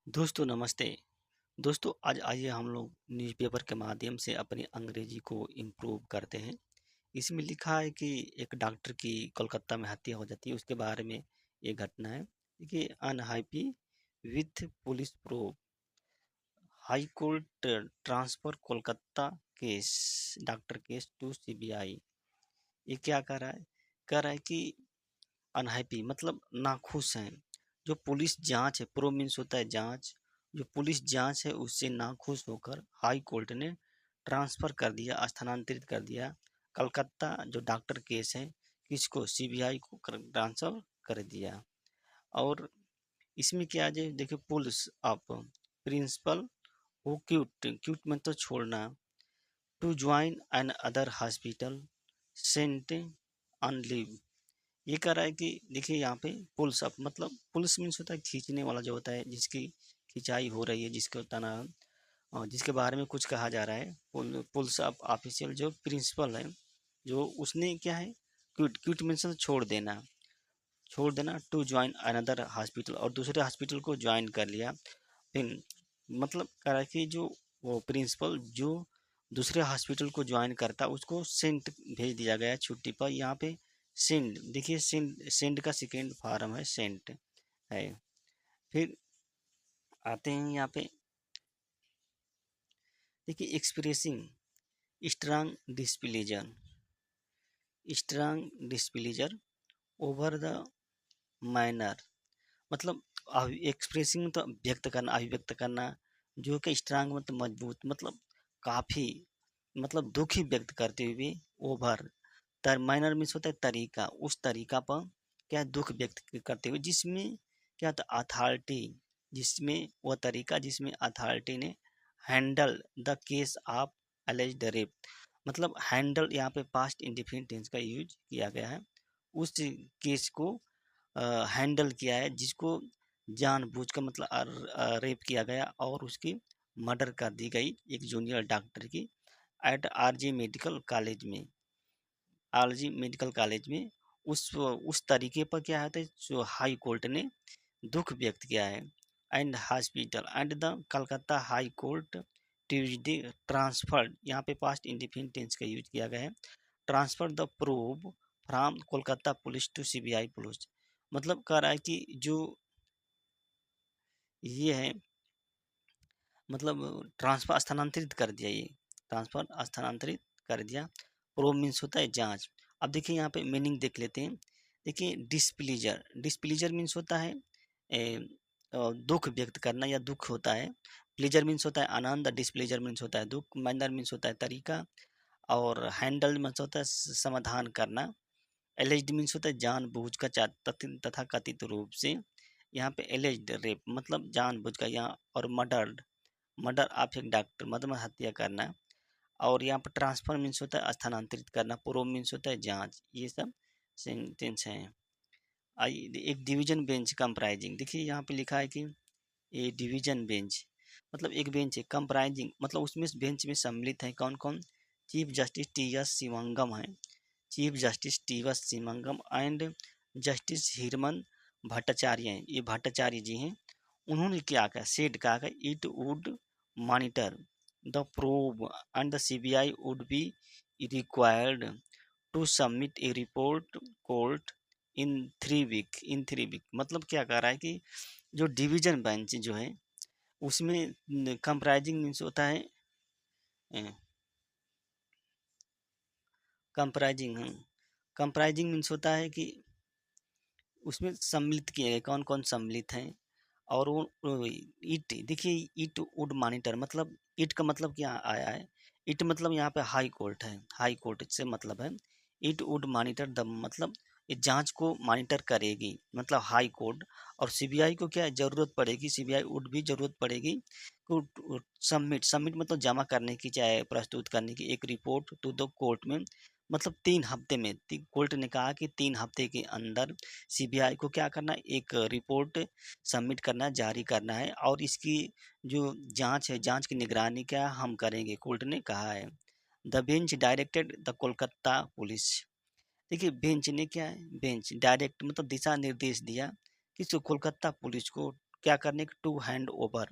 दोस्तों नमस्ते। दोस्तों आज आइए हम लोग न्यूज़पेपर के माध्यम से अपनी अंग्रेजी को इम्प्रूव करते हैं। इसमें लिखा है कि एक डॉक्टर की कोलकाता में हत्या हो जाती है, उसके बारे में ये घटना है। देखिए, unhappy with police probe, high court transfer Kolkata case, doctor case to CBI. ये क्या कर रहा है? कह रहा है कि अनहैप्पी मतलब नाखुश हैं। जो पुलिस जांच है, प्रो मीन्स होता है जांच, जो पुलिस जांच है उससे नाखुश होकर हाई कोर्ट ने ट्रांसफर कर दिया, स्थानांतरित कर दिया कलकत्ता जो डॉक्टर केस है, किसको, सीबीआई को ट्रांसफर कर दिया। और इसमें क्या है, देखिए, पुलिस अप प्रिंसिपल वो क्यूट क्यूट में तो छोड़ना, to join another hospital sent on leave. ये कह रहा है कि देखिए यहाँ पे पुल्स अप मतलब पुल्स मीन्स होता है खींचने वाला, जो होता है जिसकी खिंचाई हो रही है, जिसके तना जिसके बारे में कुछ कहा जा रहा है। पुल्स अप ऑफिशियल जो प्रिंसिपल है, जो उसने क्या है, क्विट क्विट मीन्स छोड़ देना, छोड़ देना, टू ज्वाइन अनदर हॉस्पिटल, और दूसरे हॉस्पिटल को ज्वाइन कर लिया। फिर मतलब कह रहा है कि जो वो प्रिंसिपल जो दूसरे हॉस्पिटल को ज्वाइन करता उसको सेंट भेज दिया गया छुट्टी पर। यहाँ पे सेंड, देखिए सेंड, सेंड का सेकेंड फॉर्म है सेंट है। फिर आते हैं यहाँ पे, देखिए, expressing strong displeasure, strong displeasure over the minor, मतलब एक्सप्रेसिंग तो व्यक्त करना, अभिव्यक्त करना, जो कि स्ट्रांग मतलब मजबूत, मतलब काफ़ी, मतलब दुख ही व्यक्त करते हुए, ओवर तर माइनर मीन्स होता है तरीका, उस तरीका पर क्या है, दुख व्यक्त करते हुए, जिसमें क्या होता है, अथॉरिटी, जिसमें वह तरीका जिसमें अथॉरिटी ने handle the case of एलिज्ड rape, मतलब हैंडल यहाँ पे पास्ट इंडिफिनिट टेंस का यूज किया गया है, उस केस को हैंडल किया है जिसको जानबूझकर मतलब रेप किया गया और उसकी मर्डर कर दी गई एक जूनियर डॉक्टर की, एट आरजी मेडिकल कॉलेज में, आरजी मेडिकल कॉलेज में। उस तरीके पर क्या है जो हाई कोर्ट ने दुख व्यक्त किया है। And hospital and the Calcutta High Court Tuesday transferred, यहाँ पे पास्ट इंडिफिनिट टेंस का यूज किया गया है, transfer the probe from Kolkata police to CBI police, मतलब कह रहा है कि जो ये है, मतलब ट्रांसफर स्थानांतरित कर दिया, ये ट्रांसफर स्थानांतरित कर दिया। प्रोब मीन्स होता है जांच। अब देखिए यहाँ पे मीनिंग देख लेते हैं। देखिए, डिस्प्लीजर, डिस्प्लीजर मीन्स होता है दुख व्यक्त करना या दुख होता है। प्लीजर मीन्स होता है आनंद, डिस्प्लीजर मीन्स होता है दुख, मैनर मीन्स होता है तरीका, और हैंडल मीन्स होता है समाधान करना। एलिज्ड मीन्स होता है जानबूझ कर तथा कथित रूप से। यहाँ पे एलिज्ड रेप मतलब जानबूझ कर, यहाँ और मर्डर्ड, मर्डर ऑफ एक डॉक्टर मतलब हत्या करना। और यहाँ पर ट्रांसफर मीन्स होता है स्थानांतरित करना, प्रोब मीन्स होता है जांच। ये सब सेंटेंस हैं। आइए, एक डिवीजन बेंच कंप्राइजिंग, देखिए यहाँ पे लिखा है कि ये डिवीजन बेंच मतलब एक बेंच है, कंप्राइजिंग मतलब उसमें बेंच में सम्मिलित है कौन कौन, chief justice T S Shivangam है, chief justice T S Shivangam and justice Hirman Bhattacharya हैं, ये भट्टाचार्य जी हैं। उन्होंने क्या कहा, सेड कहा, it would monitor the probe and the CBI would be required to submit a report court in three week, मतलब क्या कह रहा है कि जो डिवीजन बेंच जो है उसमें कंप्राइजिंग मीन्स होता है कंप्राइजिंग, कंप्राइजिंग मीन्स होता है कि उसमें सम्मिलित किए गए, कौन कौन सम्मिलित हैं। और वो इट, देखिए इट वुड मॉनिटर मतलब इट का मतलब क्या आया है, इट मतलब यहाँ पे हाई कोर्ट है, हाई कोर्ट से मतलब है, इट वुड मॉनिटर द मतलब ये जांच को मॉनिटर करेगी, मतलब हाई कोर्ट। और सीबीआई को क्या ज़रूरत पड़ेगी, सीबीआई वुड भी ज़रूरत पड़ेगी सबमिट, सबमिट मतलब जमा करने की, चाहे प्रस्तुत करने की एक रिपोर्ट टू द कोर्ट में, मतलब 3 हफ्ते में। कोर्ट ने कहा कि 3 हफ्ते के अंदर सीबीआई को क्या करना है, एक रिपोर्ट सबमिट करना, जारी करना है, और इसकी जो जांच है, जांच की निगरानी क्या हम करेंगे, कोर्ट ने कहा है। The bench directed the Kolkata police, देखिए बेंच ने क्या है, बेंच डायरेक्ट मतलब दिशा निर्देश दिया किसको, कोलकाता पुलिस को, क्या करने के, टू हैंड ओवर,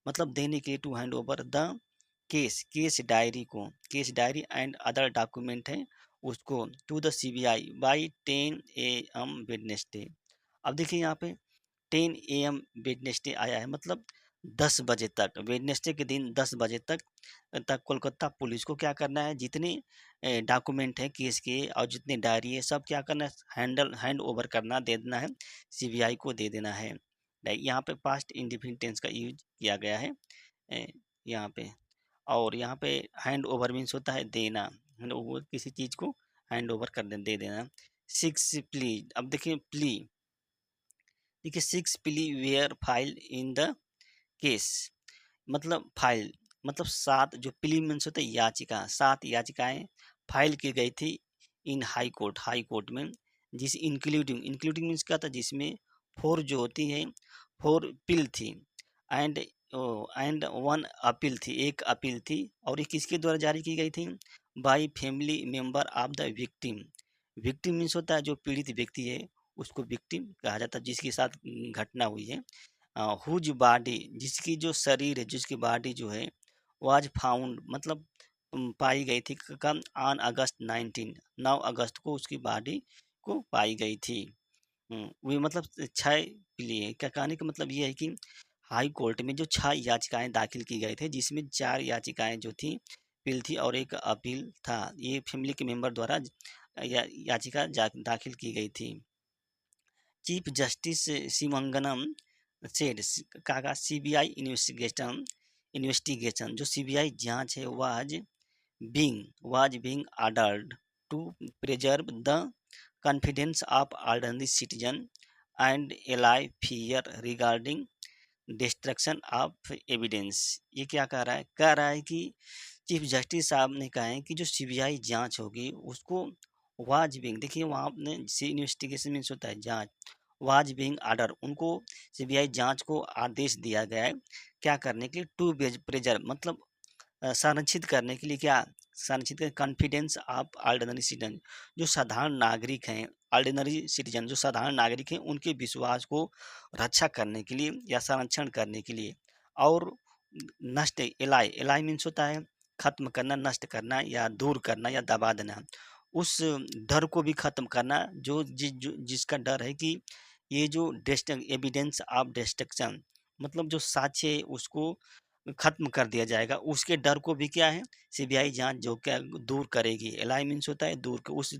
मतलब देने के लिए, to hand over the case diary को, case diary and other document है उसको, to the CBI by 10 AM Wednesday. अब देखिए यहाँ पे 10 AM वेडनेसडे आया है, मतलब 10 बजे तक, वेडनेसडे के दिन 10 बजे तक कोलकाता पुलिस को क्या करना है, जितने डॉक्यूमेंट है केस के और जितने डायरी है सब क्या करना है, हैंड ओवर करना, दे देना है, सीबीआई को दे देना है। यहाँ पे पास्ट इंडिफिनिट टेंस का यूज किया गया है ए, यहाँ पे। और यहाँ पे हैंड ओवर मीन्स होता है देना, हैंड ओवर किसी चीज़ को हैंड ओवर कर दे देना। 6 प्ली, अब देखिए प्ली, देखिए 6 plea were file in the case, मतलब फाइल, मतलब 7, जो प्ली मीन्स होता है याचिका, 7 याचिकाएं फाइल की गई थी इन हाई कोर्ट में, जिस इंक्लूडिंग, इंक्लूडिंग मीन्स क्या था, जिसमें 4 जो होती है, 4 पिल थी, एंड एंड 1 अपील थी, एक अपील थी, और ये किसके द्वारा जारी की गई थी, by family member of the victim. Victim means होता है जो पीड़ित व्यक्ति है, उसको विक्टिम कहा जाता है, जिसके साथ घटना हुई है। हुज बॉडी, जिसकी जो शरीर है, जिसकी बॉडी जो है, वाज फाउंड, मतलब पाई गई थी, कम, ऑन अगस्त 19, 9 अगस्त को उसकी बॉडी को पाई गई थी। वे मतलब 6 प्ली है, क्या कहने का मतलब ये है कि हाई कोर्ट में जो 6 याचिकाएं दाखिल की गए थे, जिसमें 4 याचिकाएं जो थी पिल थी और एक अपील था, ये फैमिली के मेंबर द्वारा याचिका दाखिल की गई थी। चीफ जस्टिस सिमंगनम सेड, कहा सीबीआई इन्वेस्टिगेशन जो सीबीआई जांच है, was being ordered to preserve the confidence of ordinary citizen and allay fear regarding destruction of evidence. ये क्या कह रहा है, कि चीफ जस्टिस साहब ने कहा है कि जो सीबीआई जांच होगी उसको वाज बीइंग, देखिए वहाँ अपने इन्वेस्टिगेशन मीन्स होता है जांच, वाज बीइंग ऑर्डर, उनको सीबीआई जांच को आदेश दिया गया है, क्या करने के लिए, टू प्रिजर्व, मतलब संरक्षित करने के लिए, क्या संरक्षित कर, कॉन्फिडेंस ऑफ ऑर्डिनरी सिटीजन, जो साधारण नागरिक हैं, ऑर्डिनरी सिटीजन जो साधारण नागरिक हैं, उनके विश्वास को रक्षा करने के लिए या संरक्षण करने के लिए, और नष्ट, एलाई मीन्स होता है खत्म करना, नष्ट करना या दूर करना या दबा देना, उस डर को भी खत्म करना, जिसका डर है कि ये जो एविडेंस ऑफ डिस्ट्रक्शन, मतलब जो साक्ष्य है उसको खत्म कर दिया जाएगा, उसके डर को भी क्या है, सीबीआई जांच जो क्या दूर करेगी, एलाई मीन्स होता है दूर, उस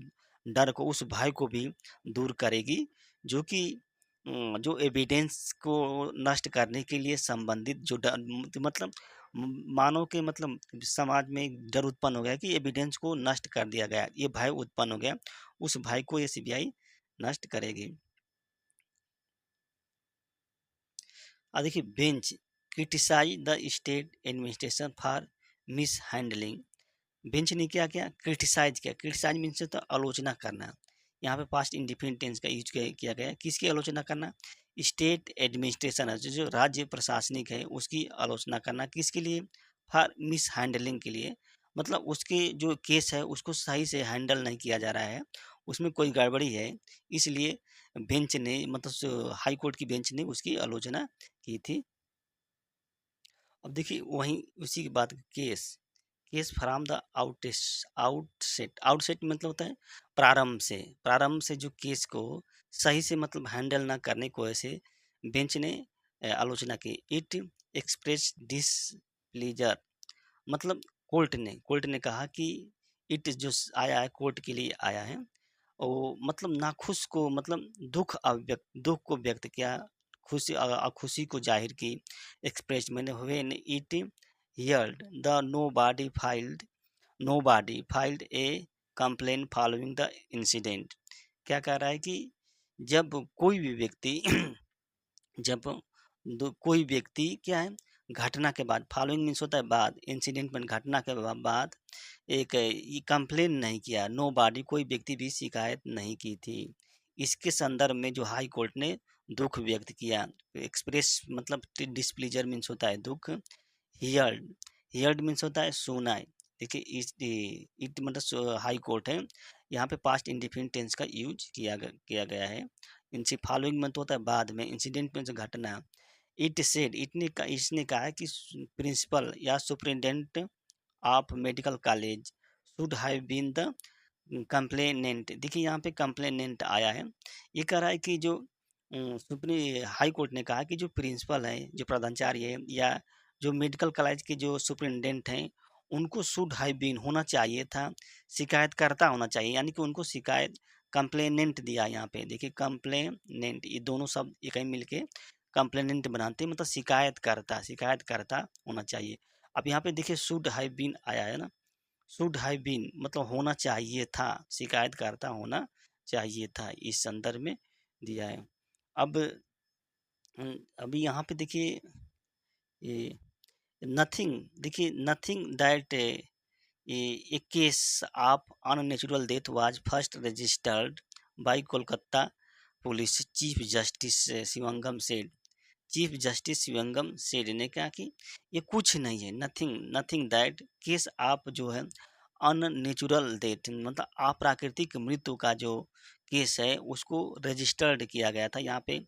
डर को, उस भय को भी दूर करेगी, जो कि जो एविडेंस को नष्ट करने के लिए संबंधित जो डर, मतलब मानव के, मतलब समाज में एक डर उत्पन्न हो गया कि एविडेंस को नष्ट कर दिया गया, ये भय उत्पन्न हो गया, उस भय को ये सीबीआई नष्ट करेगी। और देखिए bench criticise the state administration for mishandling, bench ने क्या किया, क्रिटिसाइज किया, क्रिटिसाइज मीन्स होता है आलोचना करना, यहाँ पे पास्ट इंडिफिनिट टेंस का यूज किया गया है, किसकी आलोचना करना, स्टेट एडमिनिस्ट्रेशन है, जो राज्य प्रशासनिक है उसकी आलोचना करना, किसके लिए, फॉर मिस हैंडलिंग के लिए, मतलब उसके जो केस है उसको सही से हैंडल नहीं किया जा रहा है, उसमें कोई गड़बड़ी है, इसलिए बेंच ने, मतलब हाई कोर्ट की बेंच ने उसकी आलोचना की थी। अब देखिए वहीं उसी की बात, केस फ्रॉम द आउटसेट मतलब होता है प्रारंभ से जो केस को सही से, मतलब हैंडल ना करने को ऐसे बेंच ने आलोचना की, इट एक्सप्रेस डिसप्लीजर, मतलब कोर्ट ने कहा कि इट जो आया है कोर्ट के लिए आया है, और मतलब नाखुश को, मतलब दुख को व्यक्त किया, खुशी को जाहिर की, एक्सप्रेस मैंने when it heard the nobody filed a complaint following the incident. क्या कह रहा है कि जब कोई भी व्यक्ति जब कोई व्यक्ति क्या है, घटना के बाद, फॉलोइंग मीन्स होता है बाद, इंसिडेंट में घटना के बाद एक ये कंप्लेन नहीं किया, नो बॉडी, कोई व्यक्ति भी शिकायत नहीं की थी, इसके संदर्भ में जो हाई कोर्ट ने दुख व्यक्त किया, एक्सप्रेस मतलब डिस्प्लीजर मीन्स होता है दुख, हियर्ड हियर्ड मीन्स होता है सुना है, देखिए इट मतलब हाई कोर्ट है, यहाँ पे पास्ट इंडिफिनिट टेंस का यूज किया गया है, इनसे फॉलोइंग में तो होता है बाद में, इंसिडेंट में जो घटना, इसने कहा है कि प्रिंसिपल या superintendent of medical college should have been the complainant. देखिए यहाँ पे कंप्लेनेंट आया है, ये कह रहा है कि जो सुप्रीम हाई कोर्ट ने कहा कि जो प्रिंसिपल है, जो प्राचार्य है, या जो मेडिकल कॉलेज के जो सुपरिटेंडेंट हैं, उनको शुड हैव बीन होना चाहिए था, शिकायतकर्ता होना चाहिए, यानी कि उनको शिकायत कंप्लेनेंट दिया यहाँ पे। देखिए कंप्लेनेंट, ये दोनों शब्द एक ही मिलके कंप्लेनेंट बनाते हैं, मतलब शिकायतकर्ता, शिकायतकर्ता होना चाहिए। अब यहाँ पे देखिए शुड हैव बीन आया है ना, शुड हैव बीन मतलब होना चाहिए था, शिकायतकर्ता होना चाहिए था, इस संदर्भ में दिया है। अब अभी यहाँ पे देखिए ये नथिंग, देखिए nothing that a case of unnatural death was first registered by Kolkata Police Chief Justice शिवंगम सेठ। चीफ जस्टिस शिवंगम सेठ ने कहा कि ये कुछ नहीं है, नथिंग नथिंग दैट केस आप जो है अननेचुरल डेथ मतलब अप्राकृतिक मृत्यु का जो केस है उसको रजिस्टर्ड किया गया था। यहाँ पे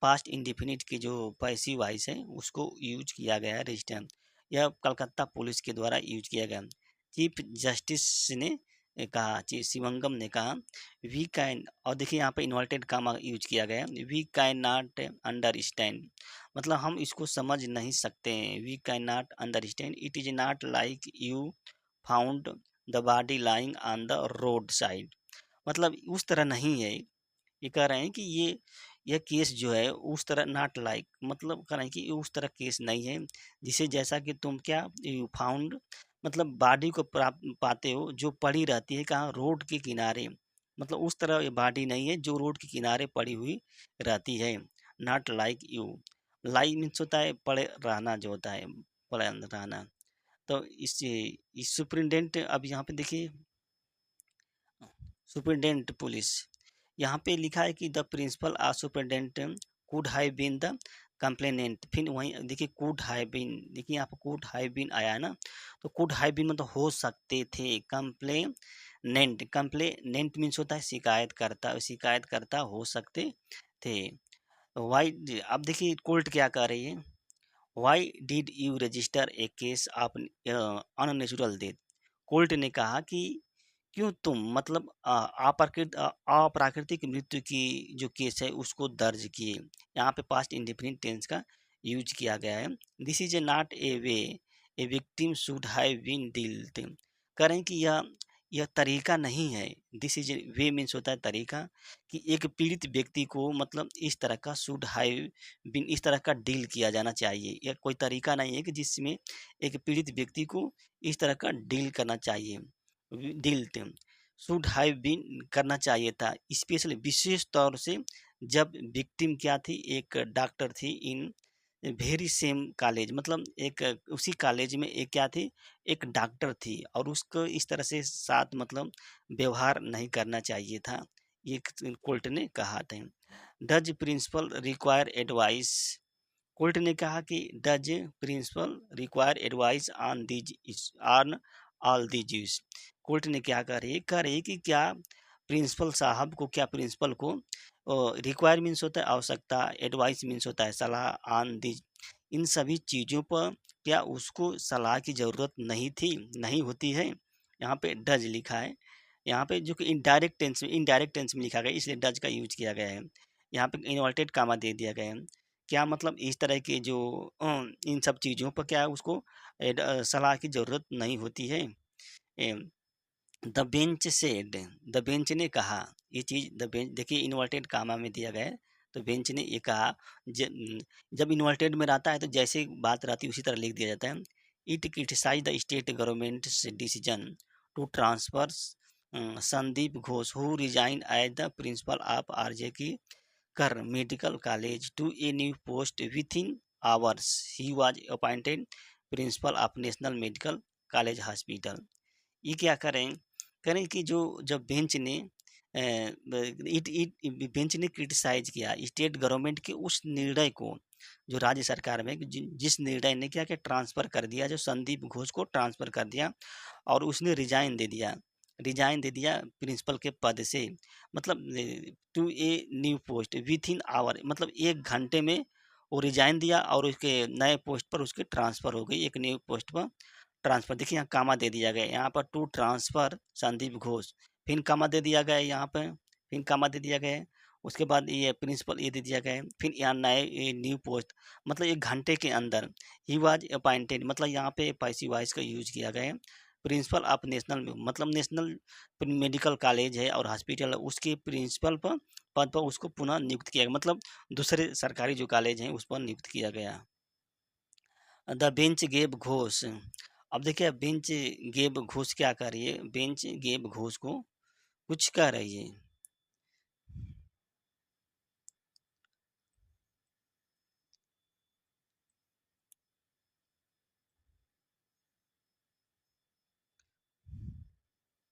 पास्ट इंडिफिनिट की जो पैसिव वॉइस है उसको यूज किया गया है, रजिस्टर। यह कलकत्ता पुलिस के द्वारा यूज किया गया। चीफ जस्टिस ने कहा, चीफ शिवंगम ने कहा वी कैन, और देखिए यहाँ पे इन्वर्टेड कामा यूज किया गया, वी कैन नॉट अंडरस्टैंड, मतलब हम इसको समझ नहीं सकते हैं। We can not understand it is not like you found the body lying on the road side, मतलब उस तरह नहीं है। ये कह रहे हैं कि यह केस जो है उस तरह नॉट लाइक, मतलब कह रहे हैं कि ये उस तरह केस नहीं है जिसे जैसा कि तुम क्या यू फाउंड, मतलब बॉडी को पाते हो जो पड़ी रहती है कहाँ, रोड के किनारे, मतलब उस तरह ये बॉडी नहीं है जो रोड के किनारे पड़ी हुई रहती है। Not like you, lie means होता है पड़े रहना, जो होता है पड़े रहना। तो इस सुप्रिटेंडेंट, अब यहाँ पे देखिए सुप्रिटेंडेंट पुलिस, यहाँ पे लिखा है कि the principal or superintendent could have been the complainant, फिर वहीं देखिए कुड हैव बीन, देखिए यहाँ पर कुड हैव बीन आया है ना, तो कुड हैव बीन मतलब हो सकते थे, कंप्लेनेंट, कंप्लेनेंट मीन्स होता है शिकायतकर्ता, शिकायतकर्ता हो सकते थे। वाई, अब देखिए कोर्ट क्या कह रही है, why did you register A case of unnatural death. Court ने कहा कि क्यों तुम मतलब अप्राकृतिक मृत्यु की जो केस है उसको दर्ज किए। यहाँ पे पास्ट इंडेफिनिट टेंस का यूज किया गया है। This is a not a way a victim should have been dealt, करें कि यह तरीका नहीं है। This is a way means होता है तरीका, कि एक पीड़ित व्यक्ति को मतलब इस तरह का शुड हैव बीन, इस तरह का डील किया जाना चाहिए। यह कोई तरीका नहीं है कि जिसमें एक पीड़ित व्यक्ति को इस तरह का डील करना चाहिए, डील शुड हैव बीन करना चाहिए था, स्पेशली विशेष तौर से जब विक्टिम क्या थी, एक डॉक्टर थी इन वेरी सेम कॉलेज, मतलब एक उसी कॉलेज में एक क्या थी, एक डॉक्टर थी, और उसको इस तरह से साथ मतलब व्यवहार नहीं करना चाहिए था, ये कोर्ट ने कहा था। Does principal require advice, court ने कहा कि does principal require advice on these on all these issues. Court ने क्या कह रही है, कह रही है कि क्या प्रिंसिपल साहब को, क्या प्रिंसिपल को रिक्वायर मीन्स होता है आवश्यकता, एडवाइस मीन्स होता है सलाह, ऑन दीज इन सभी चीज़ों पर क्या उसको सलाह की ज़रूरत नहीं थी, नहीं होती है। यहाँ पे डज लिखा है, यहाँ पे जो कि इनडायरेक्ट टेंस में लिखा गया इसलिए डज का यूज किया गया है। यहाँ पे इन्वर्टेड कामा दे दिया गया है। क्या मतलब इस तरह के जो इन सब चीज़ों पर क्या उसको सलाह की ज़रूरत नहीं होती है। The bench said, the bench ने कहा, ये चीज़ द बेंच देखिए इन्वर्टेड कामा में दिया गया है, तो बेंच ने ये कहा, जब इन्वर्टेड में रहता है तो जैसे बात रहती है उसी तरह लिख दिया जाता है। It criticise the state government decision to transfer Sandip Ghosh who resign as the principal of RG की Kar medical college to a new post within hours he was appointed principal of national medical college hospital. ये क्या करें, करें कि जो जब bench ने it it bench ने क्रिटिसाइज किया स्टेट गवर्नमेंट के उस निर्णय को, जो राज्य सरकार में जिस निर्णय ने क्या क्या ट्रांसफ़र कर दिया, जो संदीप घोष को ट्रांसफ़र कर दिया और उसने रिजाइन दे दिया प्रिंसिपल के पद से, मतलब to a new post within hour, मतलब 1 घंटे में वो रिज़ाइन दिया और उसके नए पोस्ट पर उसकी ट्रांसफ़र हो गई, एक न्यू पोस्ट पर ट्रांसफ़र। देखिए यहाँ कॉमा दे दिया गया है, यहाँ पर टू ट्रांसफ़र संदीप घोष, फिर कॉमा दे दिया गया है यहाँ पे, फिर कॉमा दे दिया गया है। उसके बाद ये प्रिंसिपल ये दे दिया गया है, फिर यहाँ नए ये न्यू पोस्ट, मतलब 1 घंटे के अंदर ही वाज़ अपॉइंटेड, मतलब यहाँ पे पैसिव वॉइस का यूज़ किया गया है। प्रिंसिपल ऑफ नेशनल में मतलब नेशनल मेडिकल कॉलेज है और हॉस्पिटल है, उसके प्रिंसिपल पर पद पर उसको पुनः नियुक्त किया गया, मतलब दूसरे सरकारी जो कॉलेज हैं उस पर नियुक्त किया गया। द बेंच गेव घोष, अब देखिए बेंच गेव घोष क्या कर रही है, बेंच गेव घोष को कुछ कह रही है।